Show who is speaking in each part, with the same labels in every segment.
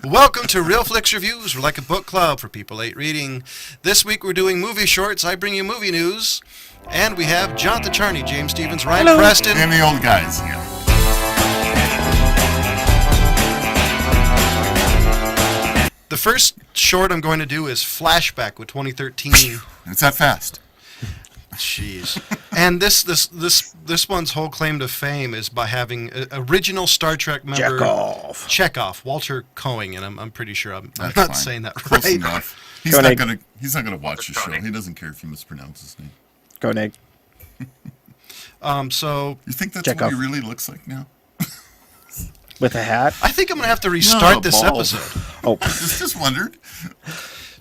Speaker 1: Welcome to Real Flix Reviews. We're like a book club for people late reading. This week we're doing movie shorts. I bring you movie news. And we have Jonathan Charney, James Stevens, Ryan Preston.
Speaker 2: And the old guys here.
Speaker 1: The first short I'm going to do is Flashback with 2013.
Speaker 2: It's that fast.
Speaker 1: Jeez. And this one's whole claim to fame is by having original Star Trek member Chekhov, Walter Koenig, and I'm pretty sure I'm not
Speaker 2: fine.
Speaker 1: saying that
Speaker 2: Close
Speaker 1: right.
Speaker 2: enough. He's not gonna watch the show. He doesn't care if you mispronounce his name.
Speaker 3: Koenig.
Speaker 1: So
Speaker 2: you think that's
Speaker 3: Chekhov.
Speaker 2: what he really looks like now?
Speaker 3: With a hat?
Speaker 1: I think I'm gonna have to restart this
Speaker 2: bald.
Speaker 1: episode.
Speaker 3: Oh,
Speaker 2: Just wondered.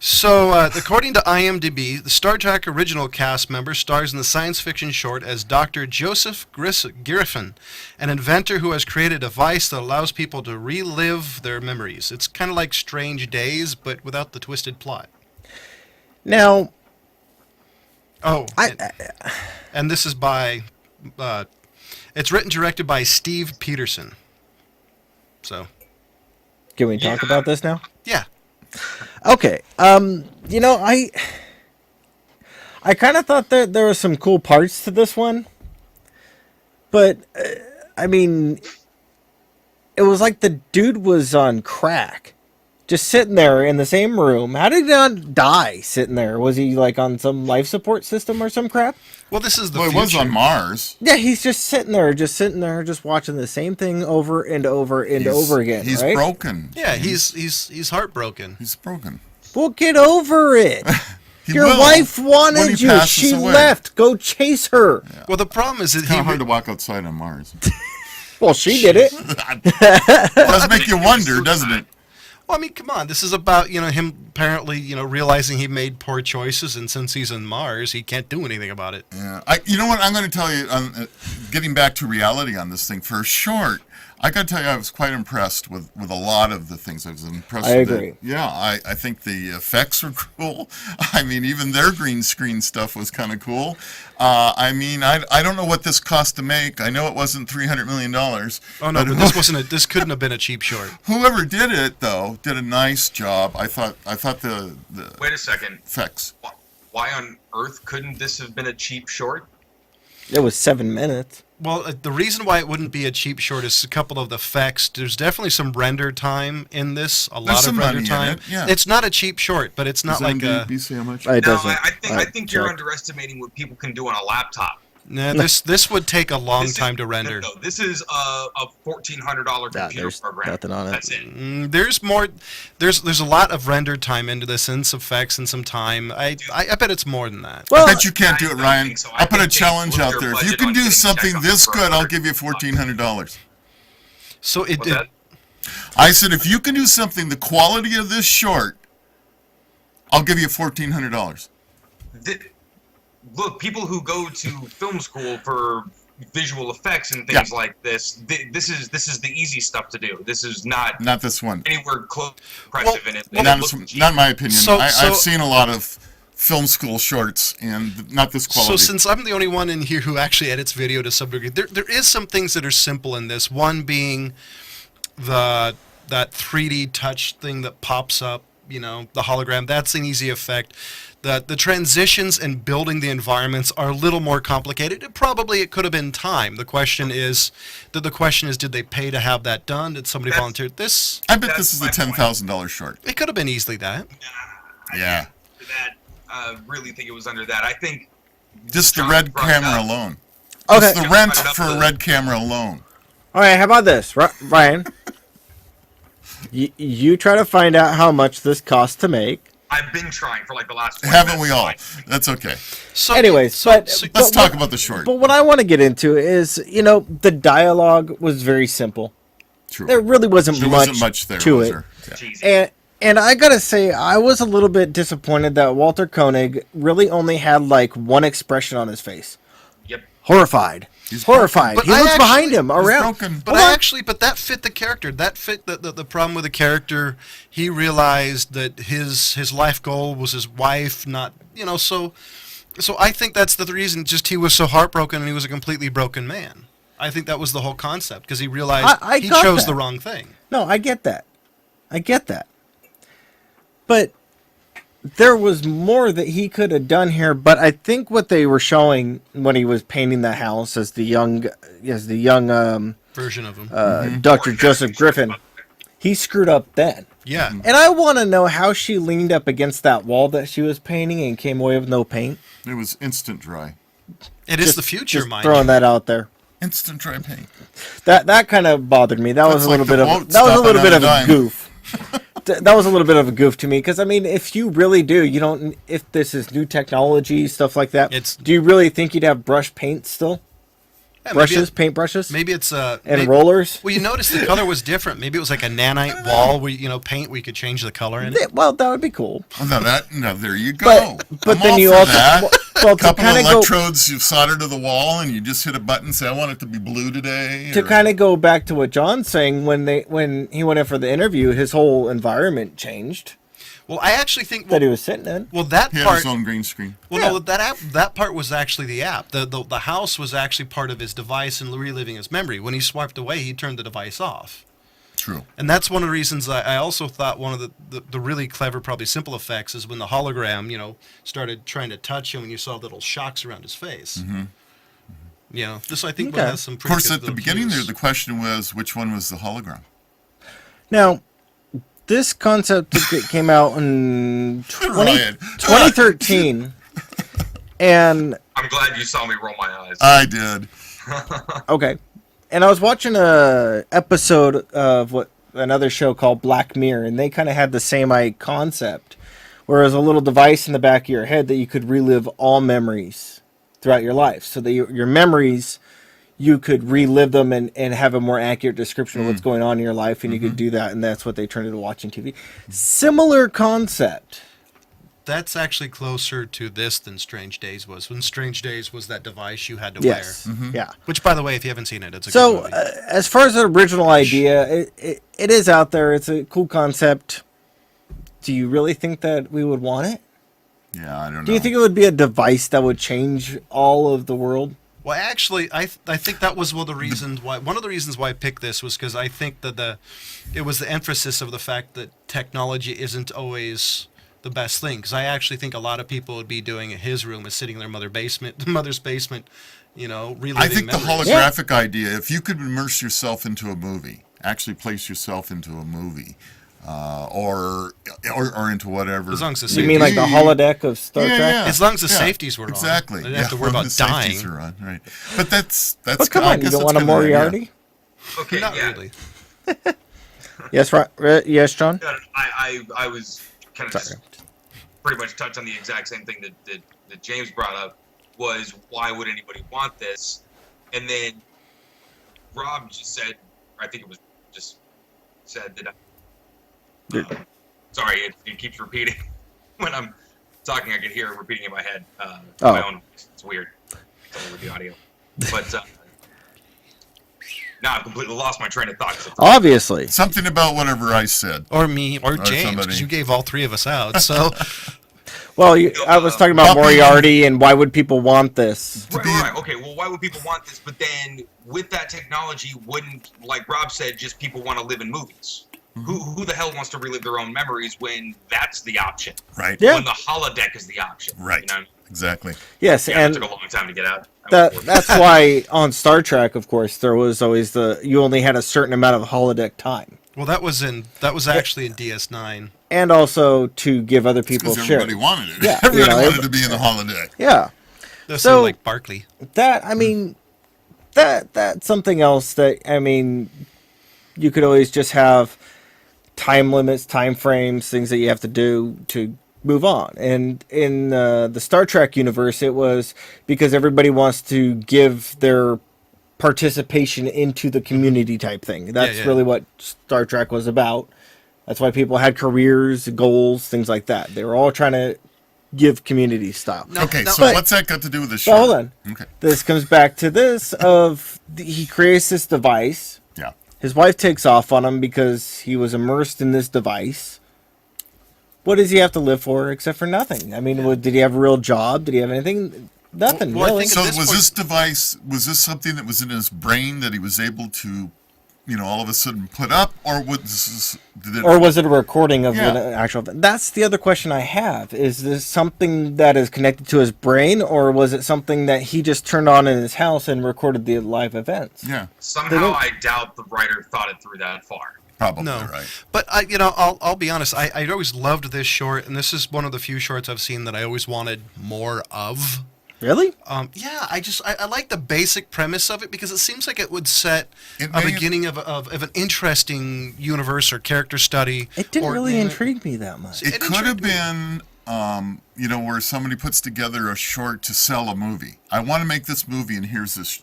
Speaker 1: So, according to IMDb, the Star Trek original cast member stars in the science fiction short as Dr. Joseph Griffin, an inventor who has created a device that allows people to relive their memories. It's kind of like Strange Days, but without the twisted plot.
Speaker 3: now,
Speaker 1: Oh, and this is by, it's written and directed by Steve Peterson. So,
Speaker 3: can we talk about this now?
Speaker 1: yeah.
Speaker 3: Okay. I kind of thought that there were some cool parts to this one, but I mean, it was like the dude was on crack, just sitting there in the same room. How did he not die sitting there? Was he like on some life support system or some crap?
Speaker 1: Well, this is the
Speaker 2: Well, it
Speaker 1: future.
Speaker 2: was on Mars.
Speaker 3: Yeah, he's just sitting there, just watching the same thing over and over and over again.
Speaker 2: He's
Speaker 3: right?
Speaker 2: broken.
Speaker 1: Yeah, he's heartbroken.
Speaker 2: He's broken.
Speaker 3: Well, get over it.
Speaker 2: He
Speaker 3: Your
Speaker 2: will
Speaker 3: wife
Speaker 2: when
Speaker 3: wanted
Speaker 2: he
Speaker 3: you.
Speaker 2: passes
Speaker 3: She
Speaker 2: away.
Speaker 3: left. Go chase her.
Speaker 2: Yeah.
Speaker 1: Well, the problem is that
Speaker 2: It's kind of hard to walk outside on Mars.
Speaker 3: Well, she did it.
Speaker 2: It does make you wonder, doesn't it?
Speaker 1: Well, I mean, come on. This is about, him apparently, realizing he made poor choices, and since he's on Mars, he can't do anything about it.
Speaker 2: Yeah. You know what? I'm going to tell you, getting back to reality on this thing, for a short, I got to tell you, I was quite impressed with a lot of the things. I was impressed
Speaker 3: I
Speaker 2: with
Speaker 3: agree.
Speaker 2: it. Yeah, I think the effects were cool. I mean, even their green screen stuff was kind of cool. I mean, I don't know what this cost to make. I know it wasn't $300 million.
Speaker 1: Oh, no, but this couldn't have been a cheap short.
Speaker 2: Whoever did it, though, did a nice job. I thought the
Speaker 4: Wait a second.
Speaker 2: effects.
Speaker 4: Why on earth couldn't this have been a cheap short?
Speaker 3: It was 7 minutes.
Speaker 1: Well, the reason why it wouldn't be a cheap short is a couple of the effects. There's definitely some render time in this, a lot of render time.
Speaker 2: Yeah.
Speaker 1: It's not a cheap short, but it's not like a...
Speaker 2: IMDb say how much?
Speaker 3: It
Speaker 4: No,
Speaker 3: doesn't.
Speaker 4: I think you're
Speaker 3: check.
Speaker 4: underestimating what people can do on a laptop.
Speaker 1: Nah, this would take a long
Speaker 4: This is-
Speaker 1: time to render.
Speaker 4: No, this is a $1,400
Speaker 3: Yeah,
Speaker 4: computer
Speaker 3: there's
Speaker 4: program.
Speaker 3: nothing on it.
Speaker 4: That's it.
Speaker 1: There's more. There's a lot of render time into this, and some effects and some time. I bet it's more than that.
Speaker 3: Well,
Speaker 2: I bet you can't do
Speaker 4: I
Speaker 2: it,
Speaker 4: don't
Speaker 2: Ryan.
Speaker 4: think so. I
Speaker 2: I'll put a
Speaker 4: think they
Speaker 2: challenge
Speaker 4: blew
Speaker 2: out
Speaker 4: their
Speaker 2: there. If you
Speaker 4: budget
Speaker 2: can
Speaker 4: on
Speaker 2: do
Speaker 4: getting
Speaker 2: something
Speaker 4: Chekhov
Speaker 2: this
Speaker 4: for
Speaker 2: good, I'll
Speaker 4: $100.
Speaker 2: give you $1,400.
Speaker 1: So it,
Speaker 4: What's
Speaker 1: it
Speaker 4: that?
Speaker 2: I said, if you can do something the quality of this short, I'll give you $1,400.
Speaker 4: Look, people who go to film school for visual effects and things
Speaker 2: Yeah.
Speaker 4: like this, this is the easy stuff to do. This is not
Speaker 2: Not this one.
Speaker 4: anywhere close to impressive in it.
Speaker 2: Not in my opinion.
Speaker 1: So-
Speaker 2: I've seen a lot of film school shorts, and not this quality.
Speaker 1: So since I'm the only one in here who actually edits video to some degree, there is some things that are simple in this. One being that 3D touch thing that pops up, the hologram. That's an easy effect. The transitions and building the environments are a little more complicated. It could have been time. The question is, did they pay to have that done? Did somebody volunteer? This
Speaker 2: I bet this
Speaker 4: That's
Speaker 2: is a
Speaker 4: my point.
Speaker 2: $10,000 short.
Speaker 1: it could have been easily that.
Speaker 2: Yeah.
Speaker 4: Really think it was under that. I think
Speaker 2: Just the
Speaker 4: John
Speaker 2: red
Speaker 4: brought it
Speaker 2: camera
Speaker 4: up.
Speaker 2: alone.
Speaker 3: Okay.
Speaker 2: It's the rent
Speaker 4: John brought
Speaker 2: for
Speaker 4: up
Speaker 2: a
Speaker 4: the-
Speaker 2: red camera alone.
Speaker 3: all right, how about this, Ryan? You try to find out how much this costs to make.
Speaker 4: I've been trying for like the last 20
Speaker 2: Haven't we
Speaker 4: minutes,
Speaker 2: all?
Speaker 4: so
Speaker 2: That's okay.
Speaker 1: So
Speaker 3: Anyways,
Speaker 2: Let's
Speaker 3: But
Speaker 2: talk
Speaker 3: what-
Speaker 2: about the short.
Speaker 3: But what I want to get into is, the dialogue was very simple.
Speaker 2: True.
Speaker 3: There really wasn't,
Speaker 2: There
Speaker 3: much,
Speaker 2: wasn't much there,
Speaker 3: to
Speaker 2: was
Speaker 3: it.
Speaker 2: there? Yeah.
Speaker 4: Cheesy.
Speaker 3: And I gotta say, I was a little bit disappointed that Walter Koenig really only had like one expression on his face.
Speaker 4: Yep.
Speaker 3: Horrified.
Speaker 2: He's
Speaker 3: Horrified.
Speaker 1: broken.
Speaker 3: He
Speaker 1: But I
Speaker 3: looks behind
Speaker 1: actually-
Speaker 3: him
Speaker 2: He's
Speaker 3: around.
Speaker 2: broken.
Speaker 1: But that fit the character. That fit the problem with the character. He realized that his life goal was his wife, not so I think that's the reason. Just he was so heartbroken and he was a completely broken man. I think that was the whole concept because he realized
Speaker 3: I
Speaker 1: he
Speaker 3: got
Speaker 1: chose
Speaker 3: that.
Speaker 1: the wrong thing.
Speaker 3: No, I get that. I get that. But there was more that he could have done here, but I think what they were showing when he was painting the house as the young
Speaker 1: Version of him.
Speaker 3: Dr. Joseph Griffin, he screwed up then.
Speaker 1: Yeah.
Speaker 3: And I want to know how she leaned up against that wall that she was painting and came away with no paint.
Speaker 2: It was instant dry.
Speaker 1: It is the future,
Speaker 3: Just
Speaker 1: mind
Speaker 3: throwing
Speaker 1: you.
Speaker 3: that out there.
Speaker 2: Instant dry paint.
Speaker 3: That kind of bothered me. That was a
Speaker 2: That's
Speaker 3: little
Speaker 2: like
Speaker 3: bit
Speaker 2: the
Speaker 3: of
Speaker 2: boat stopping on a
Speaker 3: a
Speaker 2: dime.
Speaker 3: goof. That was a little bit of a goof to me because I mean, if you really do, you don't. If this is new technology, stuff like that, do you really think you'd have brush paint still?
Speaker 1: Yeah,
Speaker 3: Brushes, paint brushes,
Speaker 1: Maybe it's
Speaker 3: and rollers.
Speaker 1: Well, you notice the color was different. Maybe it was like a nanite wall where paint where you could change the color in it.
Speaker 3: Well, that would be cool.
Speaker 2: Oh, no, there you go.
Speaker 3: But
Speaker 2: I'm
Speaker 3: then
Speaker 2: all
Speaker 3: you
Speaker 2: for
Speaker 3: also
Speaker 2: that.
Speaker 3: well to
Speaker 2: Couple
Speaker 3: kind
Speaker 2: of
Speaker 3: of go
Speaker 2: electrodes you solder to the wall, and you just hit a button and say, "I want it to be blue today."
Speaker 3: to kind of go back to what John's saying when he went in for the interview, his whole environment changed
Speaker 1: Well, I actually think
Speaker 3: that he was sitting in.
Speaker 1: well that
Speaker 2: he had
Speaker 1: part.
Speaker 2: his own green screen.
Speaker 1: Well,
Speaker 3: Yeah.
Speaker 1: no, that part was actually the app. The house was actually part of his device and reliving his memory. When he swiped away, he turned the device off.
Speaker 2: True.
Speaker 1: And that's one of the reasons I also thought one of the really clever, probably simple effects is when the hologram, started trying to touch him and you saw little shocks around his face. This I think has some
Speaker 2: Of
Speaker 1: pretty
Speaker 2: course,
Speaker 1: good
Speaker 2: at the
Speaker 1: little
Speaker 2: beginning there,
Speaker 1: cues.
Speaker 2: the question was which one was the hologram.
Speaker 3: Now, this concept came out in
Speaker 2: Ryan.
Speaker 3: 2013, and
Speaker 4: I'm glad you saw me roll my eyes.
Speaker 2: I did.
Speaker 3: okay, and I was watching a episode of another show called Black Mirror, and they kind of had the same concept, where it was a little device in the back of your head that you could relive all memories throughout your life, so that your memories, you could relive them and have a more accurate description of what's going on in your life, and you could do that, and that's what they turned into watching TV. Similar concept.
Speaker 1: That's actually closer to this than Strange Days was. When Strange Days was that device you had to
Speaker 3: Yes.
Speaker 1: wear.
Speaker 3: Yeah.
Speaker 1: Which, by the way, if you haven't seen it, it's a
Speaker 3: So,
Speaker 1: good movie.
Speaker 3: as far as the original idea, it is out there. It's a cool concept. Do you really think that we would want it?
Speaker 2: Yeah, I don't know.
Speaker 3: Do you think it would be a device that would change all of the world?
Speaker 1: Well, actually, I think that was one of the reasons why I picked this was because I think that it was the emphasis of the fact that technology isn't always the best thing. Because I actually think a lot of people would be doing in his room is sitting in their mother's basement, reliving
Speaker 2: I think the
Speaker 1: memories.
Speaker 2: holographic idea, if you could immerse yourself into a movie, actually place yourself into a movie, or into whatever.
Speaker 1: As long as the
Speaker 3: You mean like the holodeck of Star
Speaker 2: Yeah,
Speaker 3: Trek?
Speaker 2: yeah.
Speaker 1: As long as the safeties were on.
Speaker 2: Exactly.
Speaker 1: I didn't have to worry
Speaker 2: when
Speaker 1: about
Speaker 2: the safeties
Speaker 1: dying.
Speaker 2: are on, right. But that's
Speaker 3: But come
Speaker 2: I
Speaker 3: on, you
Speaker 2: guess
Speaker 3: don't
Speaker 2: that's
Speaker 3: want a
Speaker 2: kind of the idea.
Speaker 3: Moriarty?
Speaker 4: Okay,
Speaker 1: Not
Speaker 4: yeah.
Speaker 1: really.
Speaker 3: Yes, right. Yes, John.
Speaker 4: I was kind of
Speaker 3: Sorry.
Speaker 4: just pretty much touched on the exact same thing that James brought up, was why would anybody want this? And then Rob just said, or I think it was just said that. Sorry, it keeps repeating when I'm talking. I can hear it repeating in my head. My own. It's weird. It's all with the audio. But now I've completely lost my train of thought.
Speaker 3: Obviously.
Speaker 2: Something about whatever I said.
Speaker 1: Or me, or James,
Speaker 2: somebody.
Speaker 1: because you gave all three of us out. So
Speaker 3: Well, I was talking about
Speaker 2: Puppy.
Speaker 3: Moriarty and why would people want this?
Speaker 4: Right. Okay. Well, why would people want this? But then, with that technology, wouldn't, like Rob said, just people want to live in movies? Who the hell wants to relive their own memories when that's the option?
Speaker 2: Right.
Speaker 3: Yeah.
Speaker 4: When the holodeck is the option.
Speaker 2: Right.
Speaker 4: You know?
Speaker 2: Exactly.
Speaker 3: Yes,
Speaker 4: Yeah,
Speaker 3: and
Speaker 4: it took a long time to get out.
Speaker 3: that's why on Star Trek, of course, there was always you only had a certain amount of holodeck time,
Speaker 1: well, that was actually in DS9.
Speaker 3: and also to give other people
Speaker 2: Because
Speaker 3: share.
Speaker 2: everybody wanted it.
Speaker 3: Yeah,
Speaker 2: Everybody
Speaker 3: you know,
Speaker 2: wanted to be in the holodeck.
Speaker 3: Yeah,
Speaker 1: That's
Speaker 3: So-
Speaker 1: sort of like Barkley.
Speaker 3: that I mean, that's something else that I mean, you could always just have time limits, time frames, things that you have to do to move on. And in the Star Trek universe, it was because everybody wants to give their participation into the community type thing. That's
Speaker 1: yeah.
Speaker 3: really what Star Trek was about. That's why people had careers, goals, things like that. They were all trying to give community style.
Speaker 2: Okay,
Speaker 1: No,
Speaker 2: so
Speaker 3: but-
Speaker 2: what's that got to do with the show?
Speaker 3: So hold on.
Speaker 2: Okay.
Speaker 3: This comes back to this of he creates this device.
Speaker 2: Yeah.
Speaker 3: His wife takes off on him because he was immersed in this device. What does he have to live for except for nothing? I mean, did he have a real job? Did he have anything? Nothing,
Speaker 1: Well, I
Speaker 3: really.
Speaker 1: think
Speaker 2: So
Speaker 1: at this
Speaker 2: was
Speaker 1: point-
Speaker 2: this device, was this something that was in his brain that he was able to all of a sudden put up, or did it,
Speaker 3: Or was it a recording of
Speaker 2: Yeah.
Speaker 3: an actual event? That's the other question I have. Is this something that is connected to his brain, or was it something that he just turned on in his house and recorded the live events?
Speaker 2: Yeah,
Speaker 4: Somehow, I doubt the writer thought it through that far.
Speaker 2: probably
Speaker 1: No,
Speaker 2: right.
Speaker 1: but I'll be honest. I always loved this short, and this is one of the few shorts I've seen that I always wanted more of.
Speaker 3: Really?
Speaker 1: Yeah, I like the basic premise of it because it seems like it would set
Speaker 2: It
Speaker 1: a
Speaker 2: may-
Speaker 1: beginning of an interesting universe or character study.
Speaker 3: It didn't
Speaker 1: or-
Speaker 3: really intrigue me that much.
Speaker 2: It
Speaker 1: It
Speaker 2: could have
Speaker 1: intrigued
Speaker 2: been, where somebody puts together a short to sell a movie. I want to make this movie, and here's this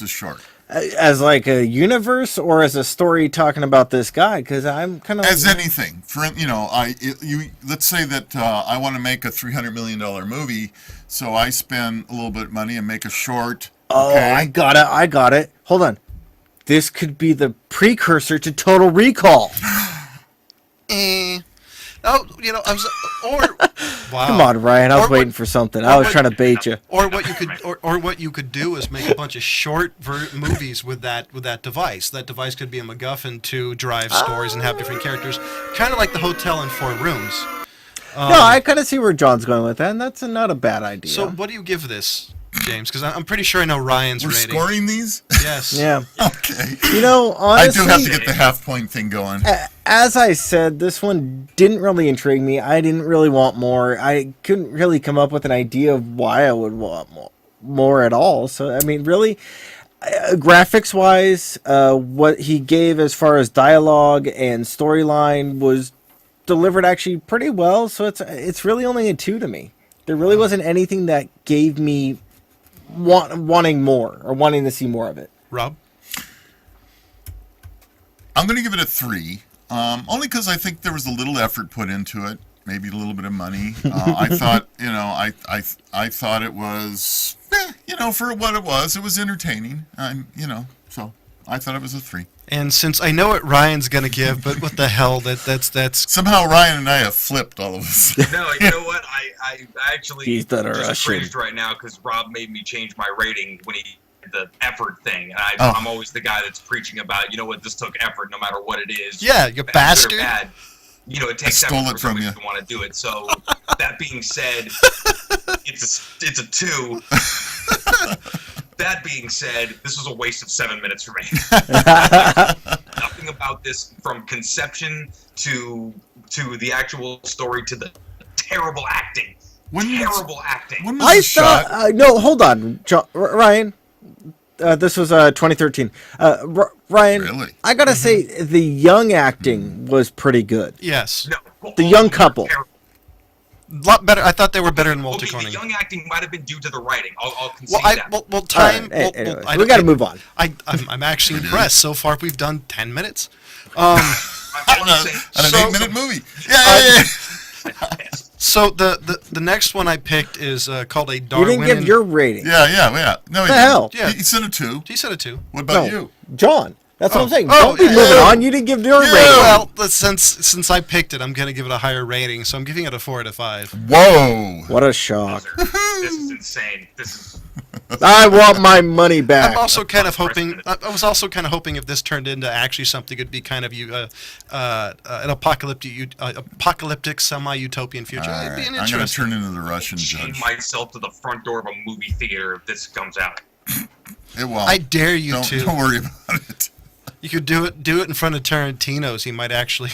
Speaker 2: short.
Speaker 3: As like a universe or as a story talking about this guy? Because I'm kind of...
Speaker 2: As anything, let's say that I want to make a $300 million movie, so I spend a little bit of money and make a short.
Speaker 3: Oh,
Speaker 2: okay?
Speaker 3: I got it. Hold on. This could be the precursor to Total Recall.
Speaker 1: Oh, wow.
Speaker 3: Come on, Ryan. I was
Speaker 1: Or
Speaker 3: waiting
Speaker 1: what-
Speaker 3: for something.
Speaker 1: or
Speaker 3: I was
Speaker 1: what-
Speaker 3: trying to bait you.
Speaker 1: Or what you could do is make a bunch of short movies with that device. That device could be a MacGuffin to drive stories and have different characters, kind of like the Hotel in 4 Rooms.
Speaker 3: No, I kind of see where John's going with that, and that's not a bad idea.
Speaker 1: So, what do you give this, James? Because I'm pretty sure I know Ryan's
Speaker 2: We're
Speaker 1: rating.
Speaker 2: scoring these?
Speaker 1: Yes.
Speaker 3: yeah.
Speaker 2: Okay.
Speaker 3: Honestly...
Speaker 2: I do have to get the half-point thing going.
Speaker 3: As I said, this one didn't really intrigue me. I didn't really want more. I couldn't really come up with an idea of why I would want more at all. So, I mean, really, graphics-wise, what he gave as far as dialogue and storyline was delivered actually pretty well. So it's really only a 2 to me. There really wasn't anything that gave me wanting more or wanting to see more of it.
Speaker 1: Rob?
Speaker 2: I'm going to give it a 3, only because I think there was a little effort put into it, maybe a little bit of money. I thought, I thought it was, for what it was entertaining. So I thought it was a 3.
Speaker 1: And since I know what Ryan's gonna give, but what the hell? That's
Speaker 2: Somehow Ryan and I have flipped all of us.
Speaker 4: No, you know what? I actually
Speaker 3: He's that
Speaker 4: just
Speaker 3: Russian.
Speaker 4: cringed right now because Rob made me change my rating when he did the effort thing. And
Speaker 2: Oh.
Speaker 4: I'm always the guy that's preaching about, this took effort no matter what it is.
Speaker 1: yeah, you
Speaker 4: bad, good or
Speaker 1: bastard.
Speaker 4: bad. It takes
Speaker 2: stole
Speaker 4: effort
Speaker 2: it
Speaker 4: for
Speaker 2: from
Speaker 4: somebody
Speaker 2: you.
Speaker 4: to want to do it. So that being said, it's a 2. That being said, this was a waste of 7 minutes for me. Nothing about this, from conception to the actual story to the terrible acting.
Speaker 2: When was-
Speaker 4: Terrible acting.
Speaker 2: When was
Speaker 3: I
Speaker 2: the shot?
Speaker 3: thought... no, hold on. Ryan. This was 2013. Ryan,
Speaker 2: Really?
Speaker 3: I gotta say, the young acting was pretty good.
Speaker 1: Yes,
Speaker 4: No,
Speaker 3: The young couple.
Speaker 4: terrible.
Speaker 1: a lot better. I thought they were better than Walter
Speaker 4: Okay, the
Speaker 1: Koenig.
Speaker 4: young acting might have been due to the writing. I'll concede
Speaker 1: Well,
Speaker 4: that.
Speaker 1: well, time.
Speaker 3: All right,
Speaker 1: well,
Speaker 3: anyways,
Speaker 1: I-
Speaker 3: we gotta
Speaker 1: I-
Speaker 3: move on.
Speaker 1: I'm actually impressed. So far, we've done 10 minutes.
Speaker 4: I'm
Speaker 2: On
Speaker 4: only saying-
Speaker 2: an
Speaker 1: So-
Speaker 2: 8-minute movie. Yeah.
Speaker 1: So the next one I picked is called a
Speaker 3: You
Speaker 1: Darwinian.
Speaker 3: didn't give your rating.
Speaker 2: Yeah. No, he
Speaker 3: The
Speaker 2: didn't.
Speaker 3: hell?
Speaker 1: Yeah.
Speaker 2: He said a 2.
Speaker 1: He said it too.
Speaker 2: What about
Speaker 3: No,
Speaker 2: you?
Speaker 3: John. That's what I'm saying.
Speaker 1: Oh,
Speaker 3: Don't be
Speaker 1: yeah.
Speaker 3: moving on. You didn't give your
Speaker 2: Yeah.
Speaker 3: rating.
Speaker 1: Well, since I picked it, I'm gonna give it a higher rating. So I'm giving it a 4 out of 5.
Speaker 2: Whoa.
Speaker 3: What a shock.
Speaker 4: This is insane. This is
Speaker 3: I want my money back.
Speaker 1: I'm also kind of hoping. I was also kind of hoping if this turned into actually something, it'd be kind of an apocalyptic semi-utopian future.
Speaker 2: All
Speaker 1: It'd
Speaker 2: right.
Speaker 1: be an
Speaker 2: I'm going to
Speaker 1: interesting.
Speaker 2: turn into the Russian
Speaker 4: chain
Speaker 2: judge.
Speaker 4: myself to the front door of a movie theater if this comes out.
Speaker 2: It won't.
Speaker 1: I dare you to.
Speaker 2: Don't worry about it.
Speaker 1: You could do it in front of Tarantino's. He might actually.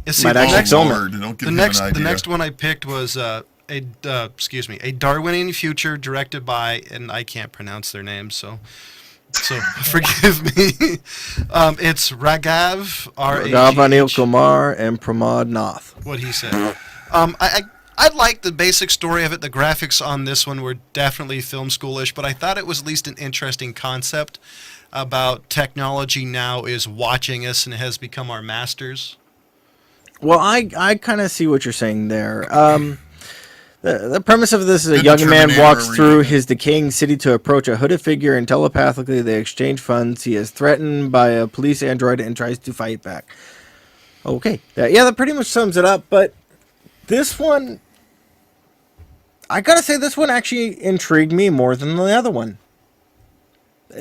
Speaker 1: You see,
Speaker 3: Might
Speaker 1: the
Speaker 3: actually
Speaker 1: next,
Speaker 3: film it.
Speaker 2: Lord, don't give
Speaker 1: the
Speaker 2: him
Speaker 1: next
Speaker 2: an idea.
Speaker 1: the next one I picked was a Darwinian future directed by, and I can't pronounce their names, so forgive me. It's Raghav
Speaker 3: Raghav Anil
Speaker 1: R-A-G-H.
Speaker 3: Kumar and Pramod Nath.
Speaker 1: What he said. I like the basic story of it. The graphics on this one were definitely film schoolish, but I thought it was at least an interesting concept about technology now is watching us and has become our masters.
Speaker 3: Well, I kind of see what you're saying there. The premise of this is a
Speaker 2: Didn't
Speaker 3: young man
Speaker 2: Terminator
Speaker 3: walks
Speaker 2: ever
Speaker 3: through
Speaker 2: use it?
Speaker 3: his decaying city to approach a hooded figure, and telepathically they exchange funds. He is threatened by a police android and tries to fight back. Okay. That pretty much sums it up, but this one, I gotta say, this one actually intrigued me more than the other one.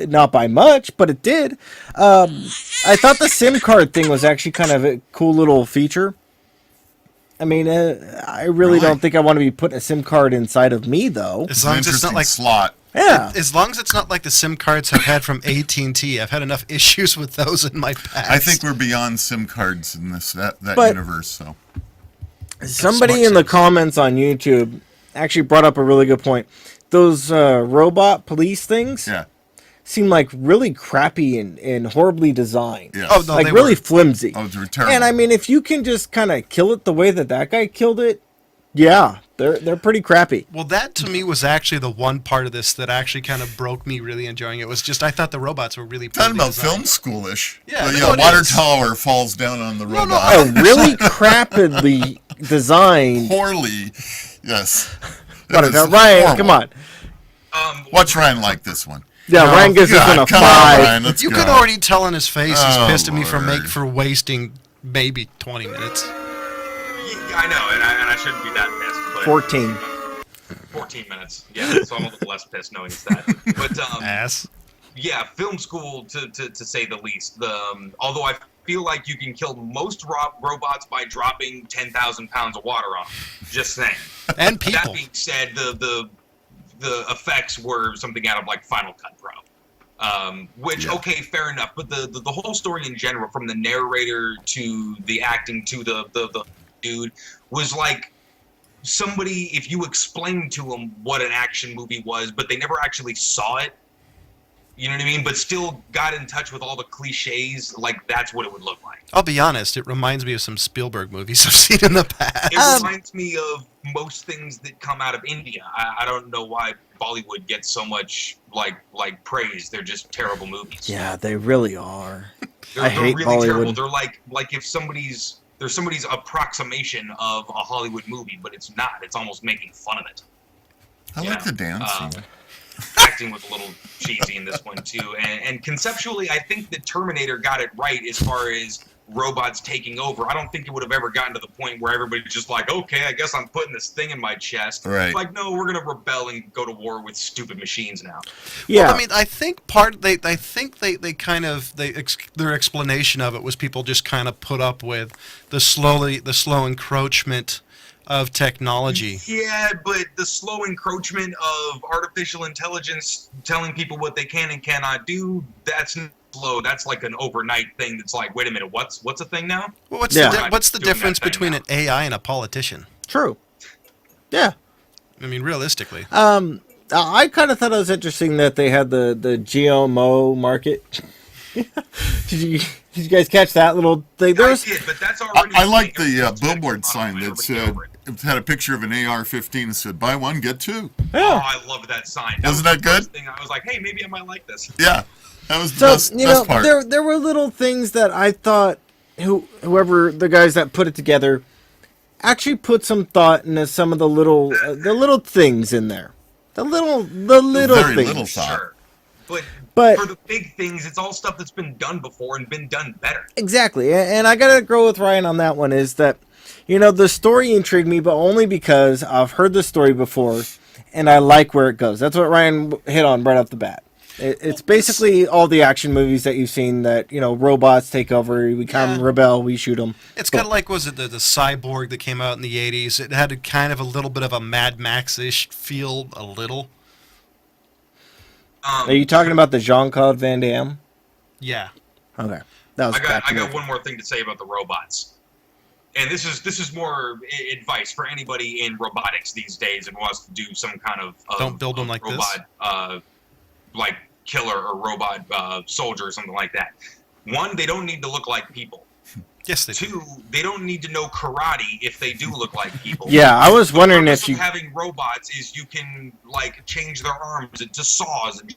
Speaker 3: not by much, but it did. I thought the SIM card thing was actually kind of a cool little feature. I mean, I really don't think I want to be putting a SIM card inside of me, though.
Speaker 1: As long as it's not like
Speaker 2: slot.
Speaker 3: Yeah.
Speaker 1: As long as it's not like the SIM cards I've had from AT&T. I've had enough issues with those in my past.
Speaker 2: I think we're beyond SIM cards in that
Speaker 3: But-
Speaker 2: universe. So
Speaker 3: Somebody in the comments on YouTube actually brought up a really good point. Those robot police things
Speaker 2: yeah,
Speaker 3: seem like really crappy and horribly designed.
Speaker 2: yeah.
Speaker 1: Oh, no,
Speaker 3: Like
Speaker 1: they
Speaker 3: really
Speaker 1: were.
Speaker 3: flimsy.
Speaker 2: Oh, they were terrible.
Speaker 3: And I mean, if you can just kind of kill it the way that guy killed it, yeah, they're pretty crappy.
Speaker 1: Well, that to me was actually the one part of this that actually kind of broke me really enjoying it. Was just I thought the robots were really
Speaker 2: Talking
Speaker 1: poorly
Speaker 2: about film
Speaker 1: designed.
Speaker 2: schoolish.
Speaker 1: Yeah,
Speaker 2: The,
Speaker 1: no, it
Speaker 2: water
Speaker 1: is.
Speaker 2: tower falls down on the robot.
Speaker 3: A really crappily designed.
Speaker 2: Poorly. Yes. It
Speaker 3: What,
Speaker 2: was
Speaker 3: now, Ryan,
Speaker 2: horrible.
Speaker 3: come on.
Speaker 2: What's Ryan like this one?
Speaker 3: Yeah,
Speaker 1: No,
Speaker 3: Ryan gives this
Speaker 2: God,
Speaker 3: one a
Speaker 2: come on,
Speaker 3: 5.
Speaker 2: Ryan, let's
Speaker 1: You
Speaker 2: go.
Speaker 1: could already tell in his face he's
Speaker 2: Oh,
Speaker 1: pissed at me
Speaker 2: Lord.
Speaker 1: for wasting maybe 20 minutes.
Speaker 4: Yeah, I know, and I shouldn't be that pissed. But
Speaker 3: 14.
Speaker 4: 14 minutes. Yeah, so I'm a little less pissed knowing it's that. But
Speaker 1: Ass.
Speaker 4: yeah, film school to say the least. Although I feel like you can kill most robots by dropping 10,000 pounds of water on them. Just saying.
Speaker 1: And
Speaker 4: That
Speaker 1: people.
Speaker 4: being said, the effects were something out of like Final Cut Pro. Which
Speaker 2: Yeah.
Speaker 4: okay, fair enough. But the whole story in general, from the narrator to the acting to the dude, was like somebody, if you explained to them what an action movie was, but they never actually saw it. You know what I mean? But still got in touch with all the cliches, like that's what it would look like.
Speaker 1: I'll be honest, it reminds me of some Spielberg movies I've seen in the past.
Speaker 4: It reminds me of most things that come out of India. I don't know why Bollywood gets so much like praise. They're just terrible movies.
Speaker 3: Yeah, they really are.
Speaker 4: They're,
Speaker 3: I
Speaker 4: they're
Speaker 3: hate
Speaker 4: really terrible.
Speaker 3: Bollywood.
Speaker 4: They're like if somebody's approximation of a Hollywood movie, but it's not. It's almost making fun of it.
Speaker 2: I like the dancing.
Speaker 4: Acting was a little cheesy in this one too, and conceptually, I think that Terminator got it right as far as robots taking over. I don't think it would have ever gotten to the point where everybody's just like, okay, I guess I'm putting this thing in my chest.
Speaker 2: Right.
Speaker 4: Like, no, we're gonna rebel and go to war with stupid machines now.
Speaker 3: Yeah.
Speaker 1: Well, I mean, I think their explanation of it was people just kind of put up with the slow encroachment of technology.
Speaker 4: Yeah, but the slow encroachment of artificial intelligence telling people what they can and cannot do, that's not slow. That's like an overnight thing that's like, wait a minute, what's a thing now?
Speaker 1: Well, what's
Speaker 3: Yeah.
Speaker 1: what's the
Speaker 4: Doing that
Speaker 1: difference
Speaker 4: thing
Speaker 1: between
Speaker 4: now.
Speaker 1: an AI and a politician?
Speaker 3: True. Yeah.
Speaker 1: I mean, realistically.
Speaker 3: I kind of thought it was interesting that they had the GMO market. Did you guys catch that little thing?
Speaker 4: I did, but that's already.
Speaker 2: I like the
Speaker 4: It's gonna
Speaker 2: billboard
Speaker 4: come out
Speaker 2: sign
Speaker 4: when
Speaker 2: that
Speaker 4: everybody
Speaker 2: said,
Speaker 4: get over it.
Speaker 2: it had a picture of an AR-15 that said, buy one, get two.
Speaker 4: Oh,
Speaker 3: Yeah.
Speaker 4: I love that sign.
Speaker 2: Wasn't
Speaker 4: was
Speaker 2: that
Speaker 4: the
Speaker 2: good?
Speaker 4: first thing I was like, hey, maybe I might like this.
Speaker 2: Yeah, that was the
Speaker 3: So
Speaker 2: best,
Speaker 3: you know,
Speaker 2: best part.
Speaker 3: there were little things that I thought whoever the guys that put it together actually put some thought into some of the little things in there. The little
Speaker 2: very
Speaker 3: things.
Speaker 2: little thought.
Speaker 4: Sure.
Speaker 3: But-
Speaker 4: for the big things, it's all stuff that's been done before and been done better.
Speaker 3: Exactly, and I gotta go with Ryan on that one. Is that, you know, the story intrigued me, but only because I've heard the story before, and I like where it goes. That's what Ryan hit on right off the bat. It's basically all the action movies that you've seen that, you know, robots take over, we come
Speaker 1: Yeah.
Speaker 3: rebel, we shoot them.
Speaker 1: It's kind of like, was it the Cyborg that came out in the 80s? It had a kind of a little bit of a Mad Max-ish feel, a little.
Speaker 3: Are you talking about the Jean-Claude Van Damme?
Speaker 1: Yeah.
Speaker 3: Okay, that was
Speaker 4: I
Speaker 3: Captain
Speaker 4: got
Speaker 3: America.
Speaker 4: one more thing to say about the robots, and this is more advice for anybody in robotics these days and wants to do some kind of
Speaker 1: Don't build them like this.
Speaker 4: robot, like killer or robot soldier or something like that. One, they don't need to look like people.
Speaker 1: Yes, they do.
Speaker 4: Two, they don't need to know karate if they do look like people.
Speaker 3: Yeah, I was wondering
Speaker 4: The
Speaker 3: if
Speaker 4: purpose
Speaker 3: you.
Speaker 4: of having robots is you can like change their arms into saws and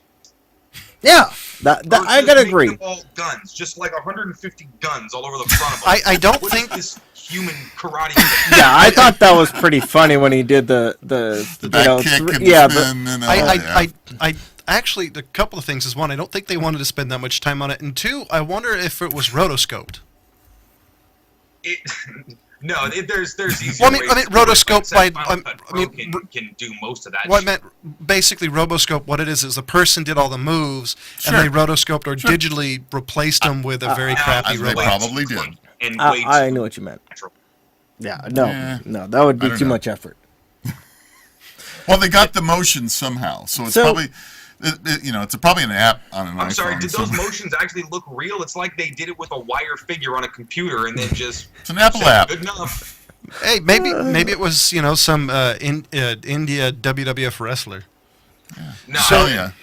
Speaker 3: Yeah, that
Speaker 4: or
Speaker 3: I
Speaker 4: just
Speaker 3: gotta
Speaker 4: make
Speaker 3: agree.
Speaker 4: them all guns, just like 150 guns all over the front of them.
Speaker 1: I don't
Speaker 4: What
Speaker 1: think-
Speaker 4: is this human karate thing?
Speaker 3: Yeah, I thought that was pretty funny when he did the
Speaker 2: The back kick and the
Speaker 3: yeah,
Speaker 2: spin and all
Speaker 1: I
Speaker 2: that.
Speaker 1: actually, a couple of things is, one, I don't think they wanted to spend that much time on it, and two, I wonder if it was rotoscoped.
Speaker 4: it, no, there's easier
Speaker 1: Well, I mean,
Speaker 4: ways to do it,
Speaker 1: rotoscope
Speaker 4: but
Speaker 1: by-
Speaker 4: Final Cut Pro
Speaker 1: mean,
Speaker 4: can do most of that.
Speaker 1: What I
Speaker 4: shit.
Speaker 1: meant, basically, Roboscope, what it is the person did all the moves, and
Speaker 2: Sure.
Speaker 1: they rotoscoped or digitally replaced them with a very
Speaker 4: Now,
Speaker 1: crappy
Speaker 4: it's
Speaker 2: they
Speaker 1: robot.
Speaker 4: way
Speaker 2: probably
Speaker 4: too
Speaker 2: did.
Speaker 4: clunky and way
Speaker 3: I
Speaker 4: too
Speaker 3: know what you meant.
Speaker 4: natural.
Speaker 3: Yeah,
Speaker 2: Yeah.
Speaker 3: no, that would
Speaker 2: I
Speaker 3: be
Speaker 2: don't
Speaker 3: too
Speaker 2: know.
Speaker 3: much effort.
Speaker 2: Well, they got the motion somehow, so it's
Speaker 3: So-
Speaker 2: probably, it's probably an app on an
Speaker 4: I'm
Speaker 2: iPhone.
Speaker 4: sorry, did those
Speaker 2: so-
Speaker 4: motions actually look real? It's like they did it with a wire figure on a computer and then just
Speaker 2: It's an Apple
Speaker 4: said,
Speaker 2: app.
Speaker 4: good enough.
Speaker 1: Hey, maybe it was some India WWF wrestler.
Speaker 4: No,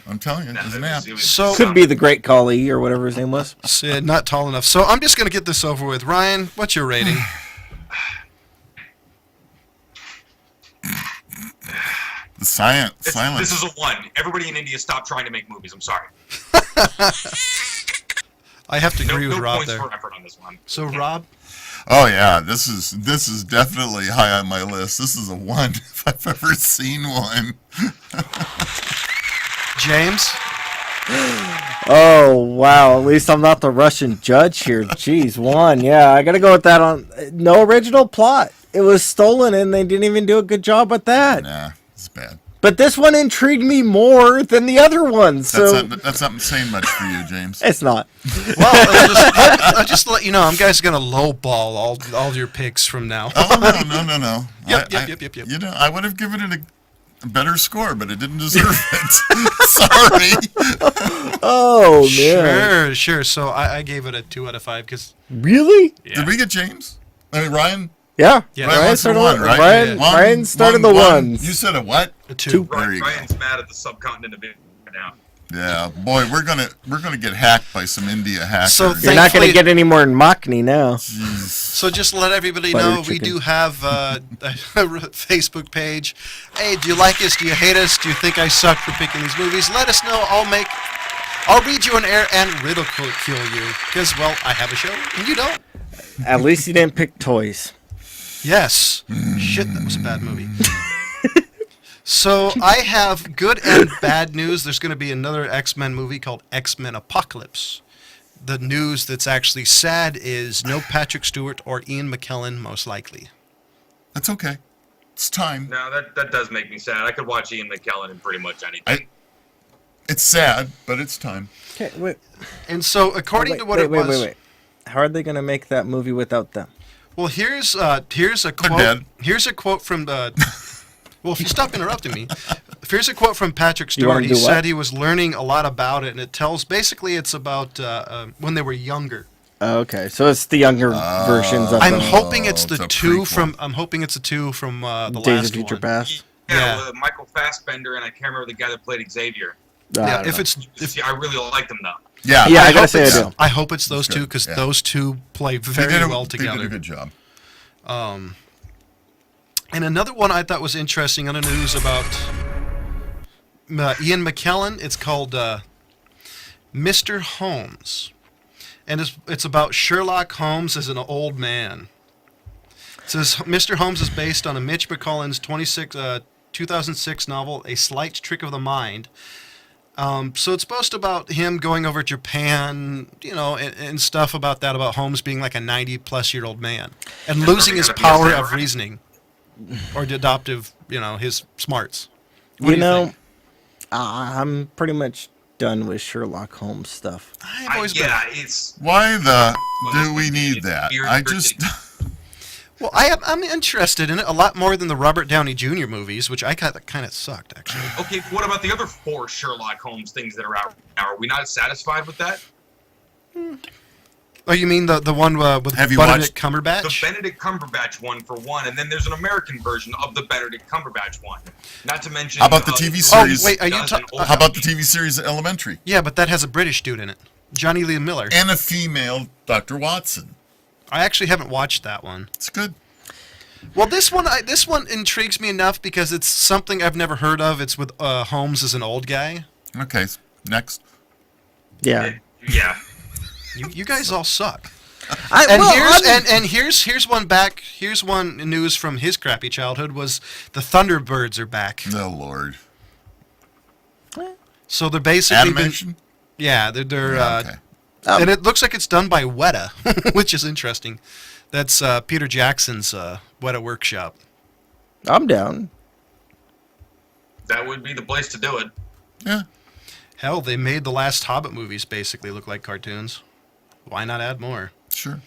Speaker 2: I'm telling you,
Speaker 4: no,
Speaker 2: it's an
Speaker 4: it
Speaker 2: app.
Speaker 4: was- it was
Speaker 1: So-
Speaker 3: Could be the Great Khali or whatever his name was.
Speaker 1: Not tall enough. So I'm just gonna get this over with. Ryan, what's your rating?
Speaker 2: The silence.
Speaker 4: This is a 1. Everybody in India, stop trying to make movies. I'm sorry.
Speaker 1: I have to
Speaker 4: No,
Speaker 1: agree with
Speaker 4: no
Speaker 1: Rob
Speaker 4: points
Speaker 1: there.
Speaker 4: for effort on this one.
Speaker 1: So Rob,
Speaker 2: Oh yeah, this is definitely high on my list. This is a 1 if I've ever seen one.
Speaker 1: James,
Speaker 3: Oh wow! At least I'm not the Russian judge here. Jeez, 1. Yeah, I gotta go with that. On no original plot. It was stolen, and they didn't even do a good job with that.
Speaker 2: Nah, it's bad.
Speaker 3: But this one intrigued me more than the other ones. So
Speaker 2: That's not saying much for you, James.
Speaker 3: it's not.
Speaker 1: well, I'll just let you know, I'm guys gonna lowball all your picks from now.
Speaker 2: Oh no.
Speaker 1: Yep.
Speaker 2: You know, I would have given it a better score, but it didn't deserve it. Sorry.
Speaker 3: Oh man!
Speaker 1: Sure. So I gave it a 2 out of 5 because
Speaker 3: Really?
Speaker 2: Did we get James? I mean, Ryan.
Speaker 3: Yeah.
Speaker 1: Yeah,
Speaker 2: Ryan
Speaker 3: Ryan
Speaker 2: wants the
Speaker 3: started.
Speaker 2: 1, right?
Speaker 3: Ryan,
Speaker 1: Yeah.
Speaker 3: Ryan started the ones.
Speaker 2: You said a what?
Speaker 1: a 2.
Speaker 2: There you go.
Speaker 4: Ryan's mad at the subcontinent of India now.
Speaker 2: Yeah, boy, we're gonna get hacked by some India hackers.
Speaker 1: So
Speaker 3: You're not going
Speaker 1: Thankfully-
Speaker 3: to get any more in Mockney now.
Speaker 2: Jeez.
Speaker 1: So just to let everybody
Speaker 3: Butter
Speaker 1: know, we
Speaker 3: chicken.
Speaker 1: do have a Facebook page. Hey, do you like us? Do you hate us? Do you think I suck for picking these movies? Let us know. I'll read you on air and ridicule you because, well, I have a show and you don't.
Speaker 3: At least you didn't pick toys.
Speaker 1: Yes. Shit, that was a bad movie. So I have good and bad news. There's going to be another X-Men movie called X-Men Apocalypse. The news that's actually sad is no Patrick Stewart or Ian McKellen, most likely.
Speaker 2: That's okay. It's time.
Speaker 4: No, that does make me sad. I could watch Ian McKellen in pretty much anything.
Speaker 2: It's sad, but it's time.
Speaker 3: Okay, wait.
Speaker 1: And so, according to what it was,
Speaker 3: Wait. How are they going to make that movie without them?
Speaker 1: well, here's a quote.
Speaker 2: dead.
Speaker 1: Here's a quote from the. Well, if you stop interrupting me, here's a quote from Patrick
Speaker 3: You wanna
Speaker 1: Stewart. He
Speaker 3: do what?
Speaker 1: said he was learning a lot about it, and it tells basically it's about when they were younger.
Speaker 3: Okay, so it's the younger versions of
Speaker 1: I'm
Speaker 3: them.
Speaker 1: hoping it's the
Speaker 2: it's a
Speaker 1: two
Speaker 2: prequel.
Speaker 1: from. I'm hoping it's the two from the
Speaker 3: Days
Speaker 1: last
Speaker 3: of Future
Speaker 1: one.
Speaker 3: Past.
Speaker 1: Yeah.
Speaker 4: With Michael Fassbender, and I can't remember the guy that played Xavier.
Speaker 3: I
Speaker 1: Yeah,
Speaker 3: don't
Speaker 1: if
Speaker 3: know.
Speaker 1: it's
Speaker 4: I really like them though.
Speaker 2: Yeah.
Speaker 3: Yeah, I gotta
Speaker 1: hope
Speaker 3: say I
Speaker 1: it's-
Speaker 3: do.
Speaker 1: I hope it's those
Speaker 2: That's
Speaker 1: two
Speaker 2: good,
Speaker 1: because
Speaker 2: yeah.
Speaker 1: those two play
Speaker 2: They
Speaker 1: very
Speaker 2: did
Speaker 1: well
Speaker 2: They did
Speaker 1: together.
Speaker 2: a good job.
Speaker 1: And another one I thought was interesting on the news about Ian McKellen. It's called Mr. Holmes, and it's about Sherlock Holmes as an old man. It says Mr. Holmes is based on a Mitch McCullen's 2006 novel, A Slight Trick of the Mind. So it's supposed to about him going over Japan, and stuff about that, about Holmes being like a 90-plus-year-old man and losing his
Speaker 4: probably gotta be a
Speaker 1: power of
Speaker 4: samurai.
Speaker 1: reasoning or the adoptive, his smarts. What
Speaker 3: You
Speaker 1: do
Speaker 3: know,
Speaker 1: think?
Speaker 3: I'm pretty much done with Sherlock Holmes stuff.
Speaker 1: I've always been.
Speaker 4: Yeah, it's
Speaker 2: Why the do we need
Speaker 4: it's
Speaker 2: that?
Speaker 4: weird
Speaker 2: I
Speaker 4: for
Speaker 2: just
Speaker 1: Well, I'm interested in it a lot more than the Robert Downey Jr. movies, which I kind of sucked, actually.
Speaker 4: okay. What about the other 4 Sherlock Holmes things that are out now? Are we not satisfied with that?
Speaker 1: Oh, you mean the one with
Speaker 2: Have you
Speaker 1: Benedict
Speaker 4: The
Speaker 1: Cumberbatch?
Speaker 4: Benedict Cumberbatch one for one, and then there's an American version of the Benedict Cumberbatch one. Not to mention.
Speaker 2: How about the TV series?
Speaker 1: Oh, wait, are you
Speaker 4: dozen
Speaker 1: ta-
Speaker 4: old-
Speaker 2: how about the TV series Elementary
Speaker 1: Yeah, but that has a British dude in it, Johnny Lee Miller.
Speaker 2: and a female Dr. Watson?
Speaker 1: I actually haven't watched that one.
Speaker 2: It's good.
Speaker 1: Well, this one intrigues me enough because it's something I've never heard of. It's with Holmes as an old guy.
Speaker 2: Okay, next.
Speaker 3: Yeah.
Speaker 4: Yeah.
Speaker 1: You guys all suck.
Speaker 3: I,
Speaker 1: And
Speaker 3: well,
Speaker 1: here's one back. Here's one news from his crappy childhood was the Thunderbirds are back.
Speaker 2: Oh Lord.
Speaker 1: So they're basically
Speaker 2: Animation.
Speaker 1: they're
Speaker 2: Yeah, okay.
Speaker 1: and it looks like it's done by Weta, which is interesting. That's Peter Jackson's Weta Workshop.
Speaker 3: I'm down.
Speaker 4: That would be the place to do it.
Speaker 2: Yeah.
Speaker 1: Hell, they made the last Hobbit movies basically look like cartoons. Why not add more?
Speaker 2: Sure.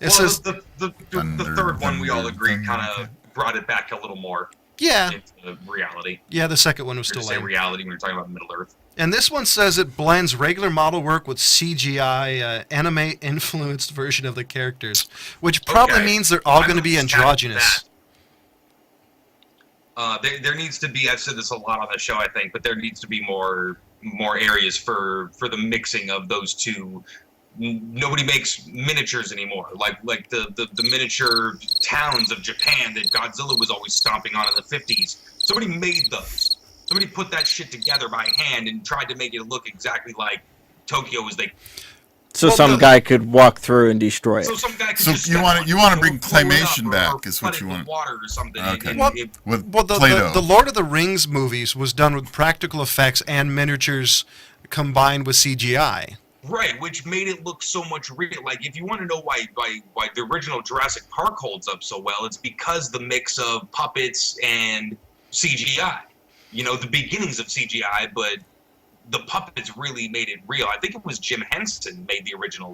Speaker 1: It
Speaker 4: Well,
Speaker 1: says,
Speaker 4: the
Speaker 2: Thunder,
Speaker 4: third one we all
Speaker 2: thunder,
Speaker 4: agreed kind
Speaker 2: thunder.
Speaker 4: of brought it back a little more
Speaker 1: yeah,
Speaker 4: into reality.
Speaker 1: yeah, the second one was
Speaker 4: Or to
Speaker 1: still
Speaker 4: say
Speaker 1: lame.
Speaker 4: reality when you're talking about Middle Earth.
Speaker 1: And this one says it blends regular model work with CGI, anime-influenced version of the characters, which probably
Speaker 4: Okay.
Speaker 1: means they're all
Speaker 4: I'm
Speaker 1: going to be
Speaker 4: just happy with
Speaker 1: androgynous.
Speaker 4: There needs to be. I've said this a lot on the show, I think, but there needs to be more areas for the mixing of those two. Nobody makes miniatures anymore. Like the miniature towns of Japan that Godzilla was always stomping on in the 50s. Somebody made those. Somebody put that shit together by hand and tried to make it look exactly like Tokyo as they.
Speaker 3: So
Speaker 1: Well,
Speaker 3: some guy could walk through and destroy it.
Speaker 4: So some guy could
Speaker 2: So
Speaker 4: just
Speaker 2: you
Speaker 4: step
Speaker 2: wanna-
Speaker 4: on
Speaker 2: you
Speaker 4: it,
Speaker 2: wanna
Speaker 4: or
Speaker 2: bring
Speaker 4: blow it up,
Speaker 2: claymation
Speaker 4: or
Speaker 2: back is what
Speaker 4: flood
Speaker 2: you
Speaker 4: it with
Speaker 2: want.
Speaker 4: water or something.
Speaker 2: Okay.
Speaker 4: And
Speaker 1: Well,
Speaker 4: it-
Speaker 2: With
Speaker 1: Well,
Speaker 2: Play-Doh.
Speaker 1: the Lord of the Rings movies was done with practical effects and miniatures combined with CGI.
Speaker 4: Right, which made it look so much real. Like, if you want to know why the original Jurassic Park holds up so well, it's because the mix of puppets and CGI. You know, the beginnings of CGI, but the puppets really made it real. I think it was Jim Henson made the original.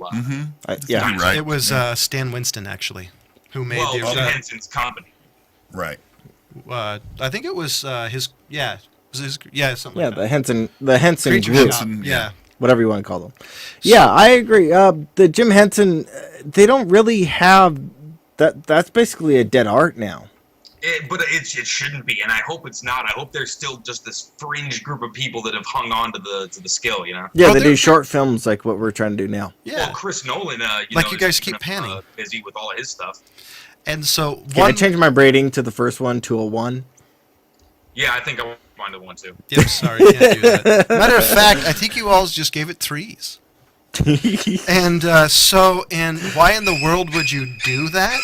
Speaker 3: Yeah.
Speaker 2: You're right.
Speaker 1: It was Stan Winston actually, who made
Speaker 4: Well,
Speaker 1: the
Speaker 4: Jim
Speaker 1: original.
Speaker 4: Henson's company.
Speaker 2: Right.
Speaker 1: I think it was his. Yeah, it was his, yeah, something.
Speaker 3: Yeah,
Speaker 1: like
Speaker 3: the Henson
Speaker 1: Creature
Speaker 3: group,
Speaker 1: Shop,
Speaker 2: Henson,
Speaker 1: yeah.
Speaker 2: yeah.
Speaker 3: whatever you want to call them. Yeah, I agree. The Jim Henson, they don't really have that. That's basically a dead art now.
Speaker 4: But it shouldn't be, and I hope it's not. I hope there's still just this fringe group of people that have hung on to the skill, you know?
Speaker 3: Yeah,
Speaker 1: Oh,
Speaker 3: they
Speaker 1: they're-
Speaker 3: do short films like what we're trying to do now.
Speaker 1: Yeah.
Speaker 4: Well, Chris Nolan,
Speaker 1: Like you guys
Speaker 4: is,
Speaker 1: keep panning.
Speaker 4: busy with all of his stuff.
Speaker 1: And so
Speaker 3: Can I
Speaker 1: one.
Speaker 3: change my rating to the first one to a 1?
Speaker 4: Yeah, I think I wanted one too.
Speaker 1: Yep, sorry, can't do that. Matter of fact, I think you all just gave it 3s. And and why in the world would you do that?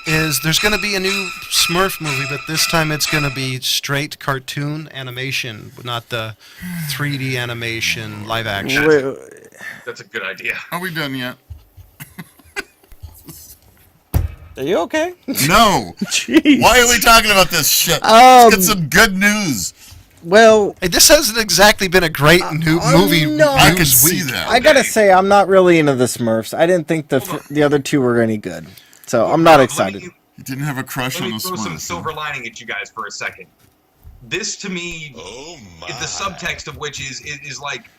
Speaker 1: Is there's going to be a new Smurf movie, but this time it's going to be straight cartoon animation, not the 3D animation live action.
Speaker 4: That's a good idea.
Speaker 2: Are we done yet?
Speaker 3: Are you okay?
Speaker 2: No.
Speaker 3: Jeez.
Speaker 2: Why are we talking about this shit?
Speaker 3: Um,
Speaker 2: Let's get some good news.
Speaker 3: Well,
Speaker 1: Hey, this hasn't exactly been a great new movie
Speaker 3: no.
Speaker 2: I
Speaker 1: news
Speaker 2: can see
Speaker 1: week.
Speaker 2: that.
Speaker 3: I gotta say, I'm not really into the Smurfs. I didn't think the other two were any good, so I'm not excited.
Speaker 2: You didn't have a crush
Speaker 4: Let
Speaker 2: on
Speaker 4: me
Speaker 2: the
Speaker 4: throw some
Speaker 2: Smurfs.
Speaker 4: silver lining at you guys for a second. This, to me, the subtext of which is like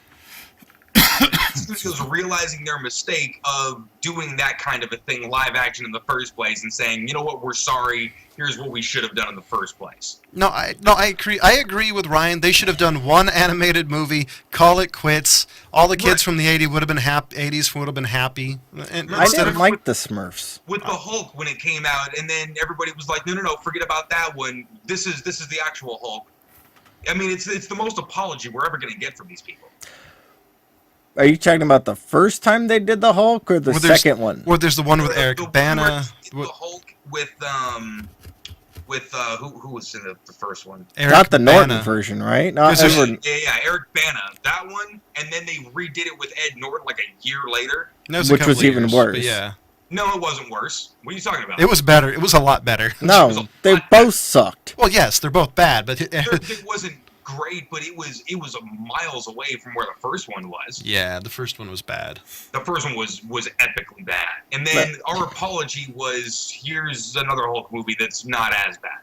Speaker 4: studios realizing their mistake of doing that kind of a thing live action in the first place and saying, you know what, we're sorry. Here's what we should have done in the first place.
Speaker 1: No, I agree. I agree with Ryan. They should have done one animated movie. Call it quits. All the kids
Speaker 4: Right.
Speaker 1: from the '80s would have been happy. '80s would have been happy. And
Speaker 3: I
Speaker 1: instead
Speaker 3: didn't
Speaker 1: of
Speaker 3: like the Smurfs.
Speaker 4: With the Hulk when it came out, and then everybody was like, no, forget about that one. This is the actual Hulk. I mean, it's the most apology we're ever going to get from these people.
Speaker 3: Are you talking about the first time they did the Hulk or the
Speaker 1: Well, there's-
Speaker 3: second one?
Speaker 1: Well, there's the one with
Speaker 4: The
Speaker 1: Eric
Speaker 4: one
Speaker 1: Bana.
Speaker 4: where the Hulk with who was in the first one?
Speaker 1: Eric
Speaker 3: Not the Norton
Speaker 1: Bana.
Speaker 3: version, right? Not
Speaker 1: This is-
Speaker 3: Edward.
Speaker 4: Yeah, Eric Bana. That one, and then they redid it with Ed Norton like a year later.
Speaker 1: That was a
Speaker 3: Which
Speaker 1: couple
Speaker 3: was
Speaker 1: of
Speaker 3: even
Speaker 1: years,
Speaker 3: worse.
Speaker 1: But yeah,
Speaker 4: No, it wasn't worse. What are you talking about?
Speaker 1: it was better. It was a lot better.
Speaker 4: was
Speaker 3: No,
Speaker 4: a
Speaker 3: they
Speaker 4: lot
Speaker 3: both sucked.
Speaker 1: Well, yes, they're both bad, but
Speaker 4: It wasn't great, but it was miles away from where the first one was.
Speaker 1: yeah, the first one was bad.
Speaker 4: The first one was epically bad. And then our apology was, here's another Hulk movie that's not as bad.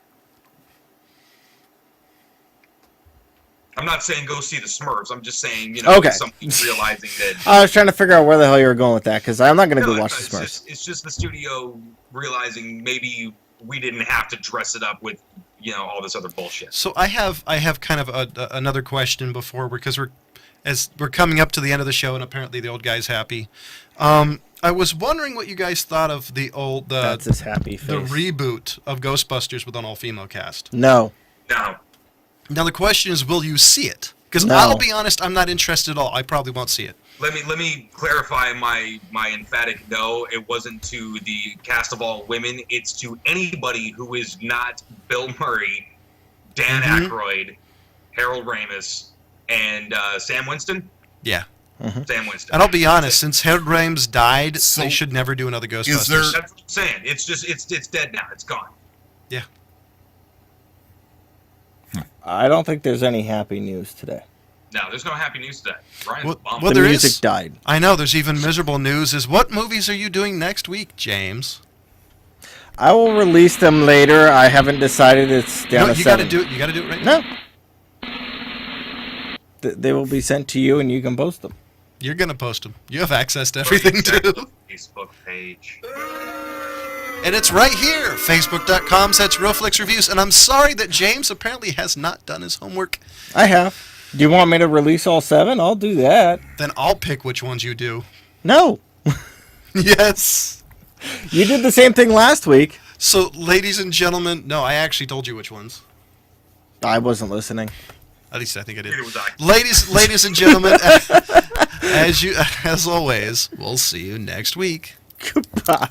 Speaker 4: I'm not saying go see the Smurfs. I'm just saying,
Speaker 3: Okay.
Speaker 4: something realizing that.
Speaker 3: I was trying to figure out where the hell you were going with that because I'm not going to
Speaker 4: No,
Speaker 3: go watch
Speaker 4: it's
Speaker 3: the Smurfs.
Speaker 4: it's just the studio realizing maybe we didn't have to dress it up with, all this other bullshit.
Speaker 1: So I have kind of another question before because we're coming up to the end of the show and apparently the old guy's happy. I was wondering what you guys thought of the old
Speaker 3: That's his happy face.
Speaker 1: the reboot of Ghostbusters with an all-female cast.
Speaker 3: No.
Speaker 4: Now,
Speaker 1: Now the question is, will you see it? Because
Speaker 3: No.
Speaker 1: I'll be honest, I'm not interested at all. I probably won't see it.
Speaker 4: let me clarify my emphatic no. It wasn't to the cast of all women. It's to anybody who is not Bill Murray, Dan
Speaker 1: Mhm.
Speaker 4: Aykroyd, Harold Ramis, and Sam Winston.
Speaker 1: Yeah.
Speaker 4: Sam Winston.
Speaker 1: And I'll be honest, since Harold Ramis died,
Speaker 2: So,
Speaker 1: they should never do another Ghostbusters.
Speaker 2: there-
Speaker 4: That's what I'm saying. It's just it's dead now. It's gone.
Speaker 1: Yeah.
Speaker 3: I don't think there's any happy news today.
Speaker 4: No, there's no happy news today. Ryan's
Speaker 1: Well,
Speaker 4: bummed.
Speaker 1: well,
Speaker 3: The
Speaker 1: there
Speaker 3: music
Speaker 1: is.
Speaker 3: died.
Speaker 1: I know. There's even miserable news. Is what movies are you doing next week, James?
Speaker 3: I will release them later. I haven't decided. It's down
Speaker 1: No,
Speaker 3: to
Speaker 1: you got to
Speaker 3: 7.
Speaker 1: do it. You got to do it right now.
Speaker 3: No. They will be sent to you, and you can post them.
Speaker 1: You're gonna post them. You have access to everything too.
Speaker 4: Facebook page.
Speaker 1: And it's right here, Facebook.com/RealFlixReviews. And I'm sorry that James apparently has not done his homework.
Speaker 3: I have. Do you want me to release all 7? I'll do that.
Speaker 1: Then I'll pick which ones you do.
Speaker 3: No.
Speaker 1: Yes.
Speaker 3: You did the same thing last week.
Speaker 1: So, ladies and gentlemen, no, I actually told you which ones.
Speaker 3: I wasn't listening.
Speaker 1: At least I think I did.
Speaker 4: Neither was I.
Speaker 1: Ladies and gentlemen, as always, we'll see you next week.
Speaker 3: Goodbye.